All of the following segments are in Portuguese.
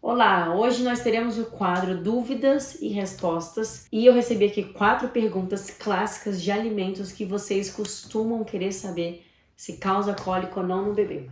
Olá, hoje nós teremos o quadro Dúvidas e Respostas e eu recebi aqui 4 perguntas clássicas de alimentos que vocês costumam querer saber se causa cólica ou não no bebê.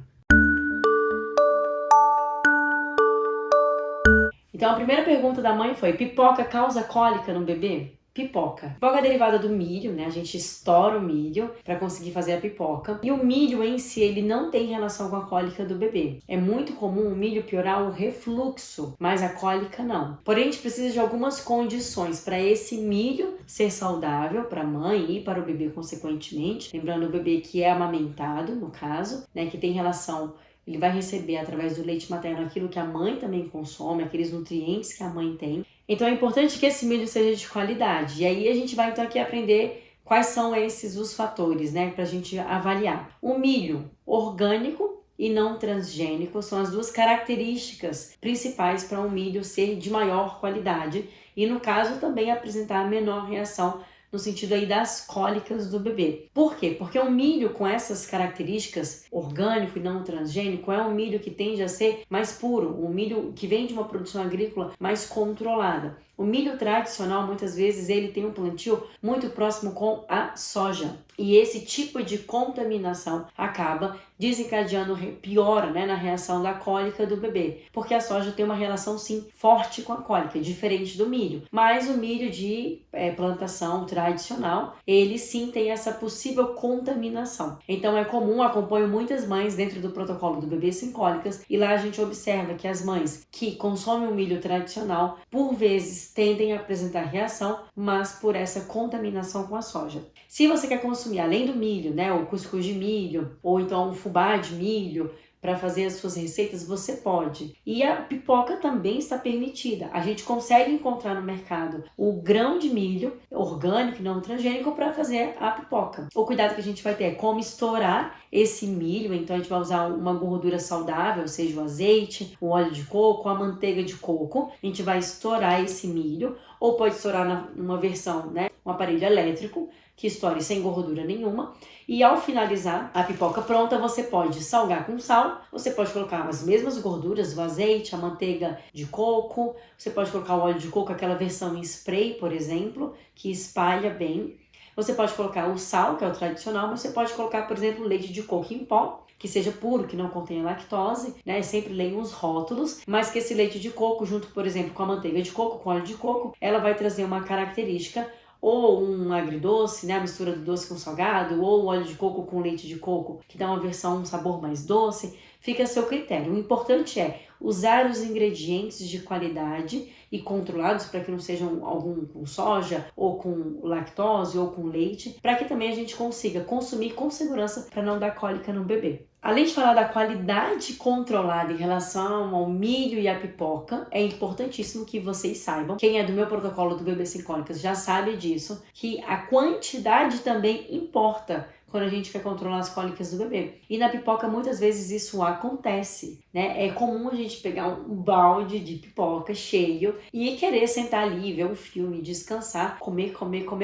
Então a primeira pergunta da mãe foi: pipoca causa cólica no bebê? Pipoca. Pipoca é derivada do milho, né? A gente estoura o milho para conseguir fazer a pipoca. E o milho em si, ele não tem relação com a cólica do bebê. É muito comum o milho piorar o refluxo, mas a cólica não. Porém, a gente precisa de algumas condições para esse milho ser saudável para a mãe e para o bebê consequentemente. Lembrando, o bebê que é amamentado, no caso, né? Que tem relação, ele vai receber através do leite materno aquilo que a mãe também consome, aqueles nutrientes que a mãe tem. Então é importante que esse milho seja de qualidade. E aí a gente vai então aqui aprender quais são esses os fatores, né, pra gente avaliar. O milho orgânico e não transgênico são as duas características principais para um milho ser de maior qualidade e, no caso, também apresentar menor reação no sentido aí das cólicas do bebê. Por quê? Porque um milho com essas características, orgânico e não transgênico, é um milho que tende a ser mais puro, um milho que vem de uma produção agrícola mais controlada. O milho tradicional, muitas vezes, ele tem um plantio muito próximo com a soja. E esse tipo de contaminação acaba desencadeando, piora, né, na reação da cólica do bebê. Porque a soja tem uma relação, sim, forte com a cólica, diferente do milho. Mas o milho de plantação tradicional, ele sim tem essa possível contaminação. Então é comum, acompanho muitas mães dentro do protocolo do bebê sem cólicas, e lá a gente observa que as mães que consomem o milho tradicional, por vezes, tendem a apresentar reação, mas por essa contaminação com a soja. Se você quer consumir, além do milho, né, o cuscuz de milho, ou então o fubá de milho, para fazer as suas receitas, você pode. E a pipoca também está permitida. A gente consegue encontrar no mercado o grão de milho orgânico e não transgênico para fazer a pipoca. O cuidado que a gente vai ter é como estourar esse milho. Então a gente vai usar uma gordura saudável, seja o azeite, o óleo de coco, a manteiga de coco. A gente vai estourar esse milho, ou pode estourar numa versão, né, um aparelho elétrico que estoure sem gordura nenhuma. E ao finalizar a pipoca pronta, você pode salgar com sal, você pode colocar as mesmas gorduras, o azeite, a manteiga de coco, você pode colocar o óleo de coco, aquela versão em spray, por exemplo, que espalha bem. Você pode colocar o sal, que é o tradicional, mas você pode colocar, por exemplo, leite de coco em pó, que seja puro, que não contenha lactose, né? Sempre leia os rótulos, mas que esse leite de coco, junto, por exemplo, com a manteiga de coco, com óleo de coco, ela vai trazer uma característica ou um agridoce, né, a mistura do doce com salgado, ou óleo de coco com leite de coco, que dá uma versão, um sabor mais doce, fica a seu critério. O importante é usar os ingredientes de qualidade e controlados para que não sejam algum com soja, ou com lactose, ou com leite, para que também a gente consiga consumir com segurança para não dar cólica no bebê. Além de falar da qualidade controlada em relação ao milho e à pipoca, é importantíssimo que vocês saibam, quem é do meu protocolo do bebê sem cólicas já sabe disso, que a quantidade também importa quando a gente quer controlar as cólicas do bebê. E na pipoca muitas vezes isso acontece, né? É comum a gente pegar um balde de pipoca cheio e querer sentar ali, ver um filme, descansar, comer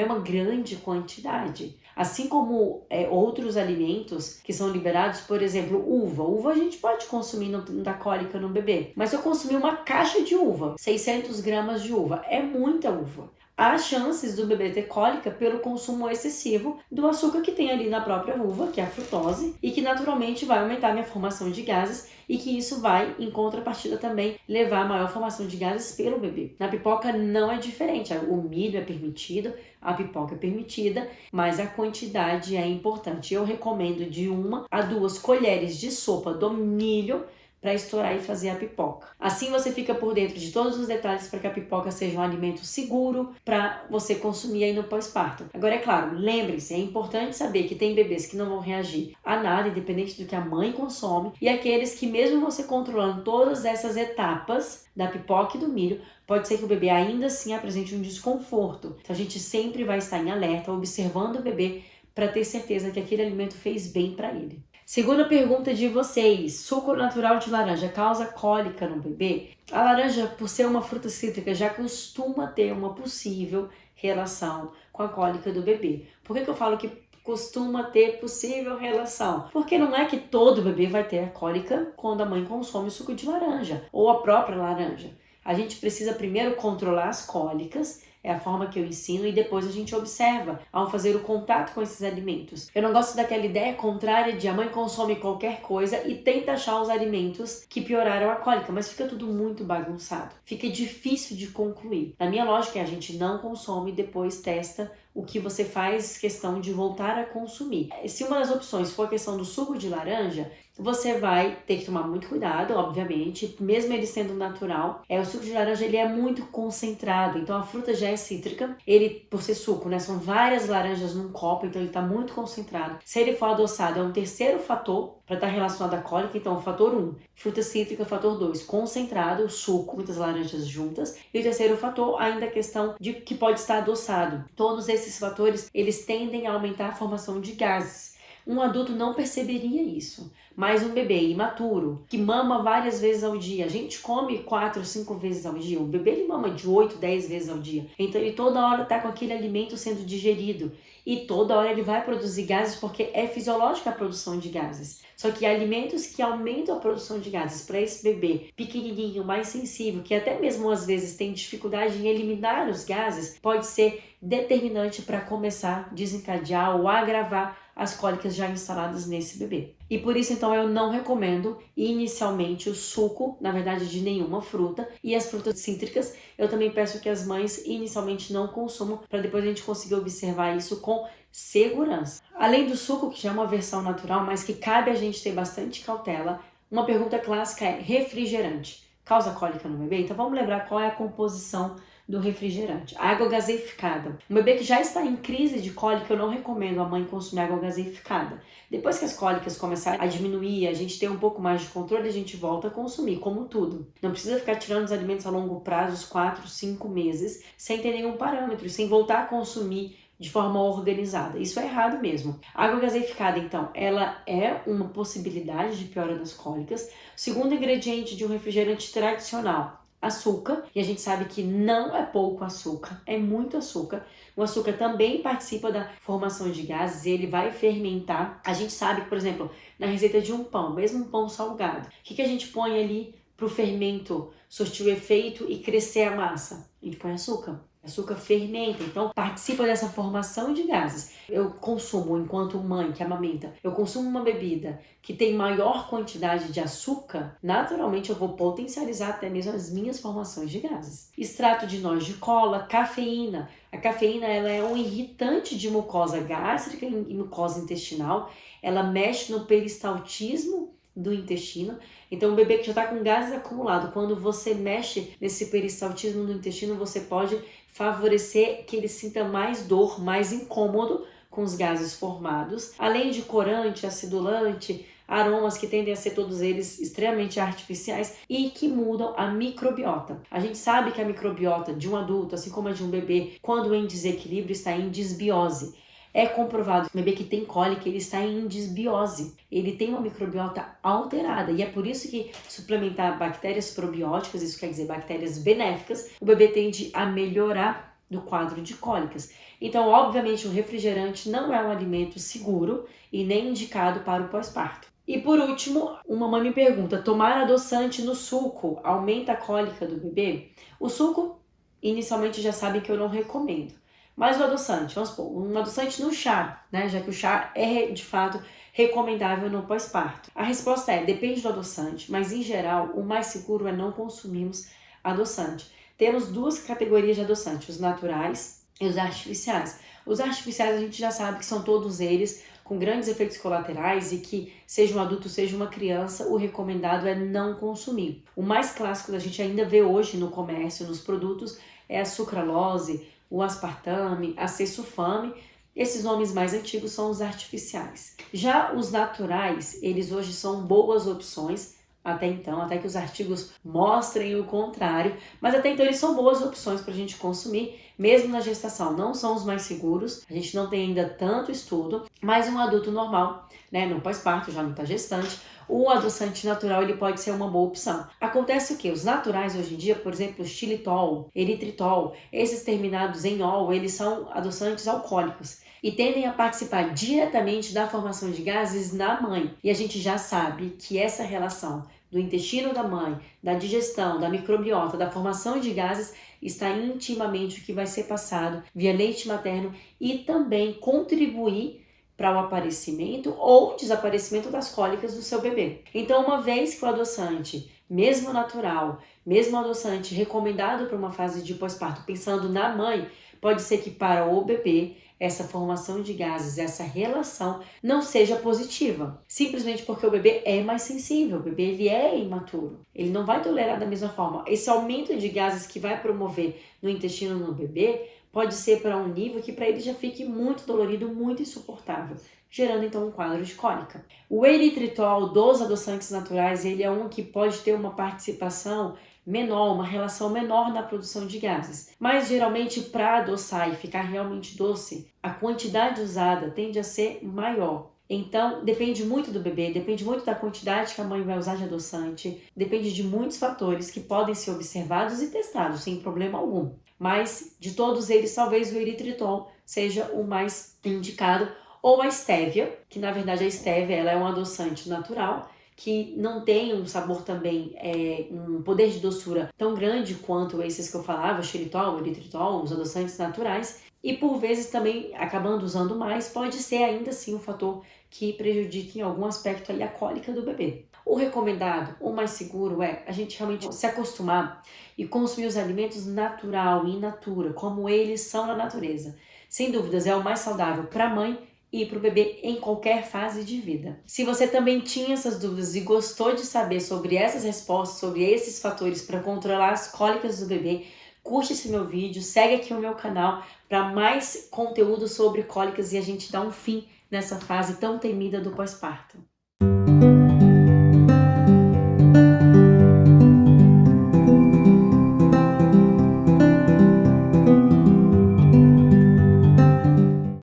uma grande quantidade. Assim como outros alimentos que são liberados, por exemplo, uva. Uva a gente pode consumir, não dá cólica no bebê. Mas se eu consumir uma caixa de uva, 600 gramas de uva, é muita uva. Há chances do bebê ter cólica pelo consumo excessivo do açúcar que tem ali na própria uva, que é a frutose, e que naturalmente vai aumentar a minha formação de gases e que isso vai, em contrapartida, também levar a maior formação de gases pelo bebê. Na pipoca não é diferente, o milho é permitido, a pipoca é permitida, mas a quantidade é importante. Eu recomendo de 1 a 2 colheres de sopa do milho para estourar e fazer a pipoca. Assim você fica por dentro de todos os detalhes para que a pipoca seja um alimento seguro para você consumir aí no pós-parto. Agora, é claro, lembre-se, é importante saber que tem bebês que não vão reagir a nada, independente do que a mãe consome, e aqueles que, mesmo você controlando todas essas etapas da pipoca e do milho, pode ser que o bebê ainda assim apresente um desconforto. Então a gente sempre vai estar em alerta, observando o bebê para ter certeza que aquele alimento fez bem para ele. Segunda pergunta de vocês: suco natural de laranja causa cólica no bebê? A laranja, por ser uma fruta cítrica, já costuma ter uma possível relação com a cólica do bebê. Por que eu falo que costuma ter possível relação. Porque não é que todo bebê vai ter a cólica quando a mãe consome suco de laranja ou a própria laranja. A gente precisa primeiro controlar as cólicas, é a forma que eu ensino, e depois a gente observa ao fazer o contato com esses alimentos. Eu não gosto daquela ideia contrária de a mãe consome qualquer coisa e tenta achar os alimentos que pioraram a cólica, mas fica tudo muito bagunçado. Fica difícil de concluir. Na minha lógica, a gente não consome e depois testa o que você faz questão de voltar a consumir. Se uma das opções for a questão do suco de laranja, você vai ter que tomar muito cuidado, obviamente, mesmo ele sendo natural. O suco de laranja ele é muito concentrado, então a fruta já é cítrica. Ele, por ser suco, né, são várias laranjas num copo, então ele está muito concentrado. Se ele for adoçado, é um terceiro fator para estar relacionado à cólica, então o fator 1, fruta cítrica, fator 2, concentrado, suco, muitas laranjas juntas. E o terceiro fator, ainda a questão de que pode estar adoçado. Todos esses fatores, eles tendem a aumentar a formação de gases. Um adulto não perceberia isso, mas um bebê imaturo, que mama várias vezes ao dia, a gente come 4, 5 vezes ao dia, o bebê ele mama de 8, 10 vezes ao dia, então ele toda hora está com aquele alimento sendo digerido e toda hora ele vai produzir gases porque é fisiológica a produção de gases. Só que alimentos que aumentam a produção de gases para esse bebê pequenininho, mais sensível, que até mesmo às vezes tem dificuldade em eliminar os gases, pode ser determinante para começar a desencadear ou agravar as cólicas já instaladas nesse bebê. E por isso, então, eu não recomendo inicialmente o suco, na verdade, de nenhuma fruta. E as frutas cítricas, eu também peço que as mães inicialmente não consumam, para depois a gente conseguir observar isso com segurança. Além do suco, que já é uma versão natural, mas que cabe a gente ter bastante cautela, uma pergunta clássica é: refrigerante causa cólica no bebê? Então vamos lembrar qual é a composição do refrigerante. Água gaseificada. Um bebê que já está em crise de cólica, eu não recomendo a mãe consumir água gaseificada. Depois que as cólicas começarem a diminuir, a gente tem um pouco mais de controle, a gente volta a consumir, como tudo. Não precisa ficar tirando os alimentos a longo prazo, os 4, 5 meses, sem ter nenhum parâmetro, sem voltar a consumir de forma organizada. Isso é errado mesmo. A água gaseificada, então, ela é uma possibilidade de piora das cólicas. O segundo ingrediente de um refrigerante tradicional: açúcar, e a gente sabe que não é pouco açúcar, é muito açúcar. O açúcar também participa da formação de gases, ele vai fermentar. A gente sabe que, por exemplo, na receita de um pão, mesmo um pão salgado, o que a gente põe ali para o fermento surtir o efeito e crescer a massa? A gente põe açúcar. Açúcar fermenta, então participa dessa formação de gases. Eu consumo, enquanto mãe que amamenta, eu consumo uma bebida que tem maior quantidade de açúcar, naturalmente eu vou potencializar até mesmo as minhas formações de gases. Extrato de noz de cola, cafeína. A cafeína ela é um irritante de mucosa gástrica e mucosa intestinal. Ela mexe no peristaltismo do intestino. Então, o bebê que já está com gases acumulado, quando você mexe nesse peristaltismo do intestino, você pode favorecer que ele sinta mais dor, mais incômodo com os gases formados. Além de corante, acidulante, aromas que tendem a ser todos eles extremamente artificiais e que mudam a microbiota. A gente sabe que a microbiota de um adulto, assim como a de um bebê, quando em desequilíbrio, está em disbiose. É comprovado que o bebê que tem cólica, ele está em disbiose. Ele tem uma microbiota alterada. E é por isso que suplementar bactérias probióticas, isso quer dizer bactérias benéficas, o bebê tende a melhorar do quadro de cólicas. Então, obviamente, o refrigerante não é um alimento seguro e nem indicado para o pós-parto. E por último, uma mãe me pergunta: tomar adoçante no suco aumenta a cólica do bebê? O suco, inicialmente, já sabem que eu não recomendo. Mas o adoçante, vamos supor, um adoçante no chá, né? Já que o chá é, de fato, recomendável no pós-parto. A resposta é: depende do adoçante, mas em geral, o mais seguro é não consumirmos adoçante. Temos duas categorias de adoçante: os naturais e os artificiais. Os artificiais a gente já sabe que são todos eles com grandes efeitos colaterais e que, seja um adulto, seja uma criança, o recomendado é não consumir. O mais clássico da gente ainda vê hoje no comércio, nos produtos, é a sucralose, o aspartame, a cesulfame. Esses nomes mais antigos são os artificiais. Já os naturais, eles hoje são boas opções, até então, até que os artigos mostrem o contrário, mas até então eles são boas opções para a gente consumir, mesmo na gestação. Não são os mais seguros, a gente não tem ainda tanto estudo, mas um adulto normal, né, no pós-parto, já não está gestante, o adoçante natural ele pode ser uma boa opção. Acontece o que? Os naturais hoje em dia, por exemplo, xilitol, eritritol, esses terminados em ol, eles são adoçantes alcoólicos e tendem a participar diretamente da formação de gases na mãe. E a gente já sabe que essa relação do intestino da mãe, da digestão, da microbiota, da formação de gases está intimamente o que vai ser passado via leite materno e também contribuir para o aparecimento ou desaparecimento das cólicas do seu bebê. Então, uma vez que o adoçante, mesmo natural, mesmo adoçante recomendado para uma fase de pós-parto, pensando na mãe, pode ser que para o bebê essa formação de gases, essa relação não seja positiva, simplesmente porque o bebê é mais sensível, o bebê ele é imaturo, ele não vai tolerar da mesma forma. Esse aumento de gases que vai promover no intestino no bebê pode ser para um nível que para ele já fique muito dolorido, muito insuportável, gerando então um quadro de cólica. O eritritol dos adoçantes naturais, ele é um que pode ter uma participação menor, uma relação menor na produção de gases. Mas geralmente para adoçar e ficar realmente doce, a quantidade usada tende a ser maior. Então, depende muito do bebê, depende muito da quantidade que a mãe vai usar de adoçante, depende de muitos fatores que podem ser observados e testados sem problema algum. Mas, de todos eles, talvez o eritritol seja o mais indicado, ou a stevia, que na verdade a stevia ela é um adoçante natural, que não tem um sabor também, um poder de doçura tão grande quanto esses que eu falava, o xilitol, o eritritol, os adoçantes naturais, e por vezes também, acabando usando mais, pode ser ainda assim um fator que prejudique em algum aspecto ali a cólica do bebê. O recomendado, o mais seguro é a gente realmente se acostumar e consumir os alimentos natural e in natura, como eles são na natureza. Sem dúvidas, é o mais saudável para a mãe e para o bebê em qualquer fase de vida. Se você também tinha essas dúvidas e gostou de saber sobre essas respostas, sobre esses fatores para controlar as cólicas do bebê, curte esse meu vídeo, segue aqui o meu canal para mais conteúdo sobre cólicas e a gente dá um fim nessa fase tão temida do pós-parto.